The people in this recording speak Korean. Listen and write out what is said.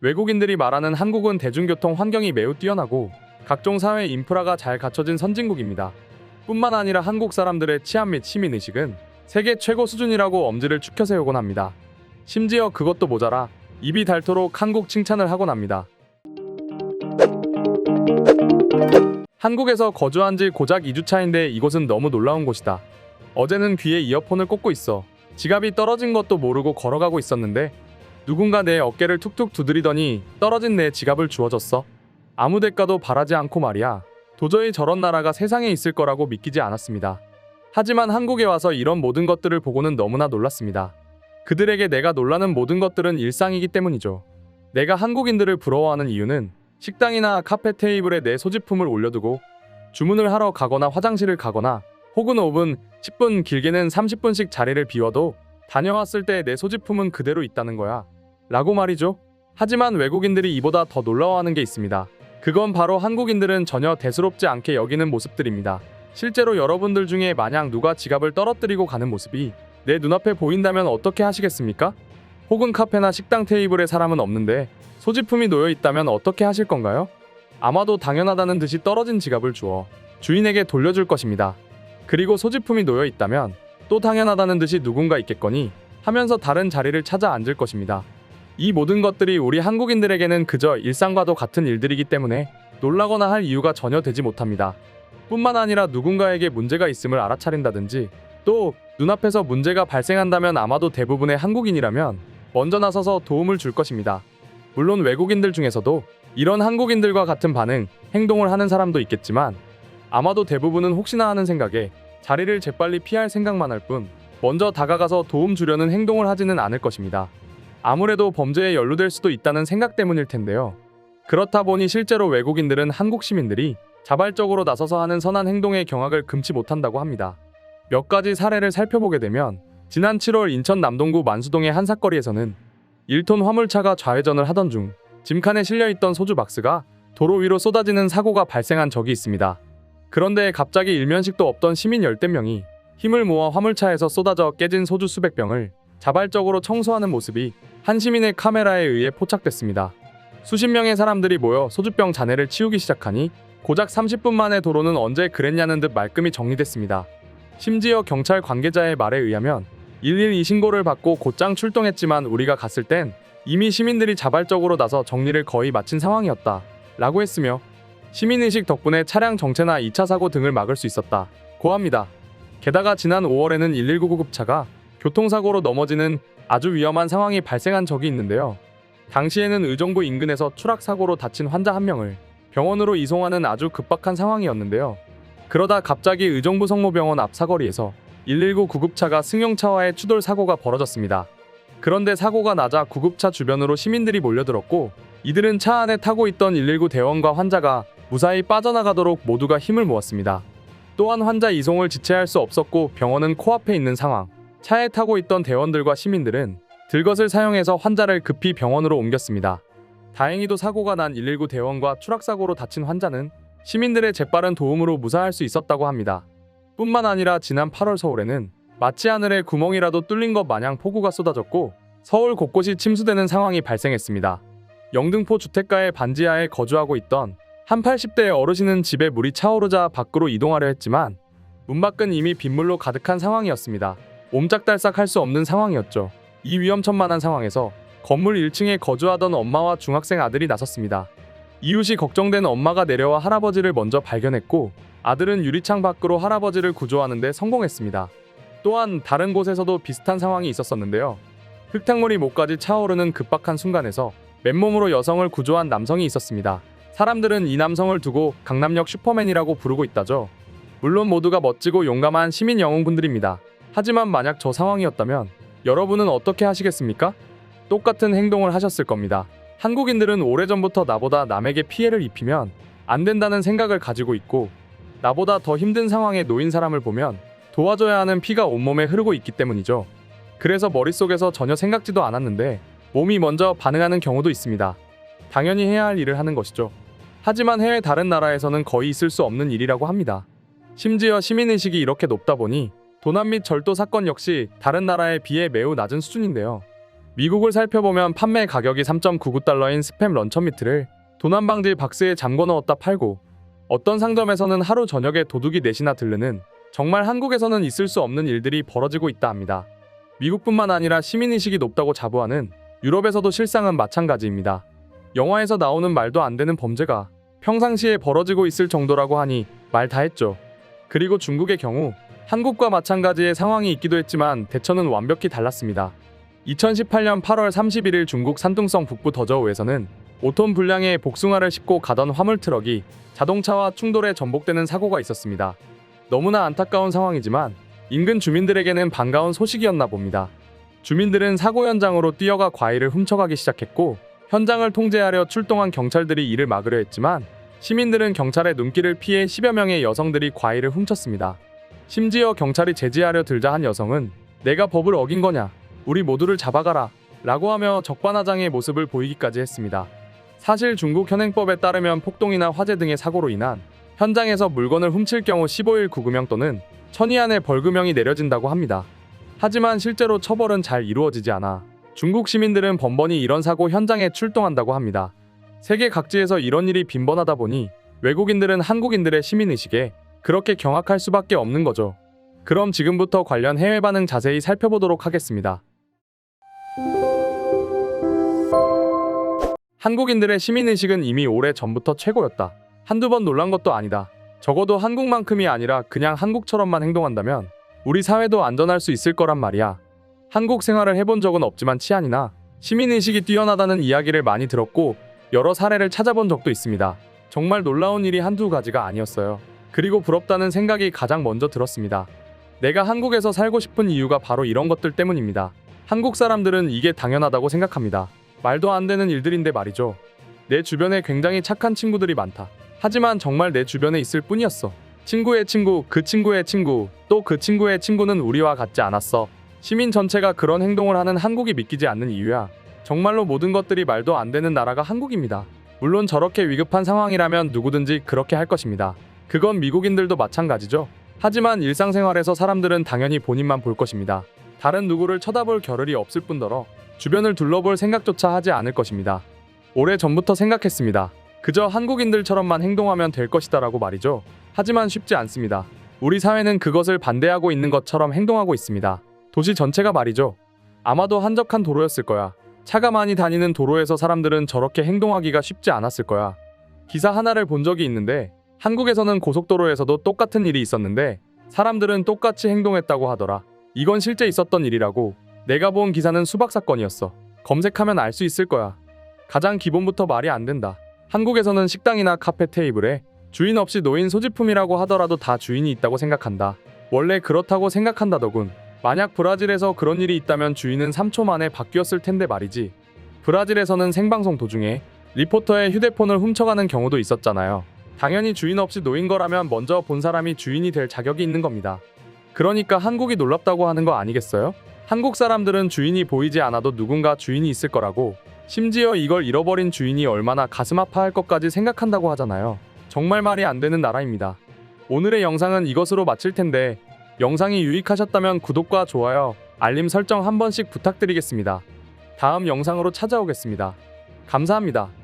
외국인들이 말하는 한국은 대중교통 환경이 매우 뛰어나고 각종 사회 인프라가 잘 갖춰진 선진국입니다. 뿐만 아니라 한국 사람들의 치안 및 시민의식은 세계 최고 수준이라고 엄지를 축혀 세우곤 합니다. 심지어 그것도 모자라 입이 닳도록 한국 칭찬을 하곤 합니다. 한국에서 거주한 지 고작 2주차인데 이곳은 너무 놀라운 곳이다. 어제는 귀에 이어폰을 꽂고 있어 지갑이 떨어진 것도 모르고 걸어가고 있었는데 누군가 내 어깨를 툭툭 두드리더니 떨어진 내 지갑을 주워줬어. 아무 대가도 바라지 않고 말이야. 도저히 저런 나라가 세상에 있을 거라고 믿기지 않았습니다. 하지만 한국에 와서 이런 모든 것들을 보고는 너무나 놀랐습니다. 그들에게 내가 놀라는 모든 것들은 일상이기 때문이죠. 내가 한국인들을 부러워하는 이유는 식당이나 카페 테이블에 내 소지품을 올려두고 주문을 하러 가거나 화장실을 가거나 혹은 5분, 10분, 길게는 30분씩 자리를 비워도 다녀왔을 때 내 소지품은 그대로 있다는 거야. 라고 말이죠. 하지만 외국인들이 이보다 더 놀라워하는 게 있습니다. 그건 바로 한국인들은 전혀 대수롭지 않게 여기는 모습들입니다. 실제로 여러분들 중에 만약 누가 지갑을 떨어뜨리고 가는 모습이 내 눈앞에 보인다면 어떻게 하시겠습니까? 혹은 카페나 식당 테이블에 사람은 없는데 소지품이 놓여 있다면 어떻게 하실 건가요? 아마도 당연하다는 듯이 떨어진 지갑을 주워 주인에게 돌려줄 것입니다. 그리고 소지품이 놓여 있다면 또 당연하다는 듯이 누군가 있겠거니 하면서 다른 자리를 찾아 앉을 것입니다. 이 모든 것들이 우리 한국인들에게는 그저 일상과도 같은 일들이기 때문에 놀라거나 할 이유가 전혀 되지 못합니다. 뿐만 아니라 누군가에게 문제가 있음을 알아차린다든지 또 눈앞에서 문제가 발생한다면 아마도 대부분의 한국인이라면 먼저 나서서 도움을 줄 것입니다. 물론 외국인들 중에서도 이런 한국인들과 같은 반응, 행동을 하는 사람도 있겠지만 아마도 대부분은 혹시나 하는 생각에 자리를 재빨리 피할 생각만 할 뿐 먼저 다가가서 도움 주려는 행동을 하지는 않을 것입니다. 아무래도 범죄에 연루될 수도 있다는 생각 때문일 텐데요. 그렇다 보니 실제로 외국인들은 한국 시민들이 자발적으로 나서서 하는 선한 행동의 경악을 금치 못한다고 합니다. 몇 가지 사례를 살펴보게 되면 지난 7월 인천 남동구 만수동의 한 사거리에서는 1톤 화물차가 좌회전을 하던 중 짐칸에 실려있던 소주 박스가 도로 위로 쏟아지는 사고가 발생한 적이 있습니다. 그런데 갑자기 일면식도 없던 시민 열댓 명이 힘을 모아 화물차에서 쏟아져 깨진 소주 수백 병을 자발적으로 청소하는 모습이 한 시민의 카메라에 의해 포착됐습니다. 수십 명의 사람들이 모여 소주병 잔해를 치우기 시작하니 고작 30분 만에 도로는 언제 그랬냐는 듯 말끔히 정리됐습니다. 심지어 경찰 관계자의 말에 의하면 112 신고를 받고 곧장 출동했지만 우리가 갔을 땐 이미 시민들이 자발적으로 나서 정리를 거의 마친 상황이었다 라고 했으며 시민의식 덕분에 차량 정체나 2차 사고 등을 막을 수 있었다 고 합니다. 게다가 지난 5월에는 119 구급차가 교통사고로 넘어지는 아주 위험한 상황이 발생한 적이 있는데요. 당시에는 의정부 인근에서 추락사고로 다친 환자 한 명을 병원으로 이송하는 아주 급박한 상황이었는데요. 그러다 갑자기 의정부 성모병원 앞 사거리에서 119 구급차가 승용차와의 추돌 사고가 벌어졌습니다. 그런데 사고가 나자 구급차 주변으로 시민들이 몰려들었고 이들은 차 안에 타고 있던 119 대원과 환자가 무사히 빠져나가도록 모두가 힘을 모았습니다. 또한 환자 이송을 지체할 수 없었고 병원은 코앞에 있는 상황. 차에 타고 있던 대원들과 시민들은 들것을 사용해서 환자를 급히 병원으로 옮겼습니다. 다행히도 사고가 난 119 대원과 추락사고로 다친 환자는 시민들의 재빠른 도움으로 무사할 수 있었다고 합니다. 뿐만 아니라 지난 8월 서울에는 마치 하늘에 구멍이라도 뚫린 것 마냥 폭우가 쏟아졌고 서울 곳곳이 침수되는 상황이 발생했습니다. 영등포 주택가의 반지하에 거주하고 있던 한 80대 어르신은 집에 물이 차오르자 밖으로 이동하려 했지만 문 밖은 이미 빗물로 가득한 상황이었습니다. 옴짝달싹 할 수 없는 상황이었죠. 이 위험천만한 상황에서 건물 1층에 거주하던 엄마와 중학생 아들이 나섰습니다. 이웃이 걱정된 엄마가 내려와 할아버지를 먼저 발견했고 아들은 유리창 밖으로 할아버지를 구조하는 데 성공했습니다. 또한 다른 곳에서도 비슷한 상황이 있었었는데요. 흙탕물이 목까지 차오르는 급박한 순간에서 맨몸으로 여성을 구조한 남성이 있었습니다. 사람들은 이 남성을 두고 강남역 슈퍼맨이라고 부르고 있다죠. 물론 모두가 멋지고 용감한 시민 영웅분들입니다. 하지만 만약 저 상황이었다면 여러분은 어떻게 하시겠습니까? 똑같은 행동을 하셨을 겁니다. 한국인들은 오래전부터 나보다 남에게 피해를 입히면 안 된다는 생각을 가지고 있고 나보다 더 힘든 상황에 놓인 사람을 보면 도와줘야 하는 피가 온몸에 흐르고 있기 때문이죠. 그래서 머릿속에서 전혀 생각지도 않았는데 몸이 먼저 반응하는 경우도 있습니다. 당연히 해야 할 일을 하는 것이죠. 하지만 해외 다른 나라에서는 거의 있을 수 없는 일이라고 합니다. 심지어 시민의식이 이렇게 높다 보니 도난 및 절도 사건 역시 다른 나라에 비해 매우 낮은 수준인데요. 미국을 살펴보면 판매 가격이 3.99달러인 스팸 런처 미트를 도난방지 박스에 잠궈 넣었다 팔고, 어떤 상점에서는 하루 저녁에 도둑이 넷이나 들르는 정말 한국에서는 있을 수 없는 일들이 벌어지고 있다 합니다. 미국뿐만 아니라 시민의식이 높다고 자부하는 유럽에서도 실상은 마찬가지입니다. 영화에서 나오는 말도 안 되는 범죄가 평상시에 벌어지고 있을 정도라고 하니 말 다 했죠. 그리고 중국의 경우 한국과 마찬가지의 상황이 있기도 했지만 대처는 완벽히 달랐습니다. 2018년 8월 31일 중국 산둥성 북부 더저우에서는 5톤 분량의 복숭아를 싣고 가던 화물트럭이 자동차와 충돌해 전복되는 사고가 있었습니다. 너무나 안타까운 상황이지만 인근 주민들에게는 반가운 소식이었나 봅니다. 주민들은 사고 현장으로 뛰어가 과일을 훔쳐가기 시작했고, 현장을 통제하려 출동한 경찰들이 이를 막으려 했지만 시민들은 경찰의 눈길을 피해 10여 명의 여성들이 과일을 훔쳤습니다. 심지어 경찰이 제지하려 들자 한 여성은 "내가 법을 어긴 거냐? 우리 모두를 잡아가라" 라고 하며 적반하장의 모습을 보이기까지 했습니다. 사실 중국 현행법에 따르면 폭동이나 화재 등의 사고로 인한 현장에서 물건을 훔칠 경우 15일 구금형 또는 1000위안의 벌금형이 내려진다고 합니다. 하지만 실제로 처벌은 잘 이루어지지 않아 중국 시민들은 번번이 이런 사고 현장에 출동한다고 합니다. 세계 각지에서 이런 일이 빈번하다 보니 외국인들은 한국인들의 시민의식에 그렇게 경악할 수밖에 없는 거죠. 그럼 지금부터 관련 해외 반응 자세히 살펴보도록 하겠습니다. 한국인들의 시민의식은 이미 오래 전부터 최고였다. 한두 번 놀란 것도 아니다. 적어도 한국만큼이 아니라 그냥 한국처럼만 행동한다면 우리 사회도 안전할 수 있을 거란 말이야. 한국 생활을 해본 적은 없지만 치안이나 시민의식이 뛰어나다는 이야기를 많이 들었고 여러 사례를 찾아본 적도 있습니다. 정말 놀라운 일이 한두 가지가 아니었어요. 그리고 부럽다는 생각이 가장 먼저 들었습니다. 내가 한국에서 살고 싶은 이유가 바로 이런 것들 때문입니다. 한국 사람들은 이게 당연하다고 생각합니다. 말도 안 되는 일들인데 말이죠. 내 주변에 굉장히 착한 친구들이 많다. 하지만 정말 내 주변에 있을 뿐이었어. 친구의 친구, 그 친구의 친구, 또 그 친구의 친구는 우리와 같지 않았어. 시민 전체가 그런 행동을 하는 한국이 믿기지 않는 이유야. 정말로 모든 것들이 말도 안 되는 나라가 한국입니다. 물론 저렇게 위급한 상황이라면 누구든지 그렇게 할 것입니다. 그건 미국인들도 마찬가지죠. 하지만 일상생활에서 사람들은 당연히 본인만 볼 것입니다. 다른 누구를 쳐다볼 겨를이 없을 뿐더러 주변을 둘러볼 생각조차 하지 않을 것입니다. 오래전부터 생각했습니다. 그저 한국인들처럼만 행동하면 될 것이다라고 말이죠. 하지만 쉽지 않습니다. 우리 사회는 그것을 반대하고 있는 것처럼 행동하고 있습니다. 도시 전체가 말이죠. 아마도 한적한 도로였을 거야. 차가 많이 다니는 도로에서 사람들은 저렇게 행동하기가 쉽지 않았을 거야. 기사 하나를 본 적이 있는데 한국에서는 고속도로에서도 똑같은 일이 있었는데 사람들은 똑같이 행동했다고 하더라. 이건 실제 있었던 일이라고. 내가 본 기사는 수박 사건이었어. 검색하면 알 수 있을 거야. 가장 기본부터 말이 안 된다. 한국에서는 식당이나 카페 테이블에 주인 없이 놓인 소지품이라고 하더라도 다 주인이 있다고 생각한다. 원래 그렇다고 생각한다더군. 만약 브라질에서 그런 일이 있다면 주인은 3초 만에 바뀌었을 텐데 말이지. 브라질에서는 생방송 도중에 리포터의 휴대폰을 훔쳐가는 경우도 있었잖아요. 당연히 주인 없이 놓인 거라면 먼저 본 사람이 주인이 될 자격이 있는 겁니다. 그러니까 한국이 놀랍다고 하는 거 아니겠어요? 한국 사람들은 주인이 보이지 않아도 누군가 주인이 있을 거라고, 심지어 이걸 잃어버린 주인이 얼마나 가슴 아파할 것까지 생각한다고 하잖아요. 정말 말이 안 되는 나라입니다. 오늘의 영상은 이것으로 마칠 텐데 영상이 유익하셨다면 구독과 좋아요, 알림 설정 한 번씩 부탁드리겠습니다. 다음 영상으로 찾아오겠습니다. 감사합니다.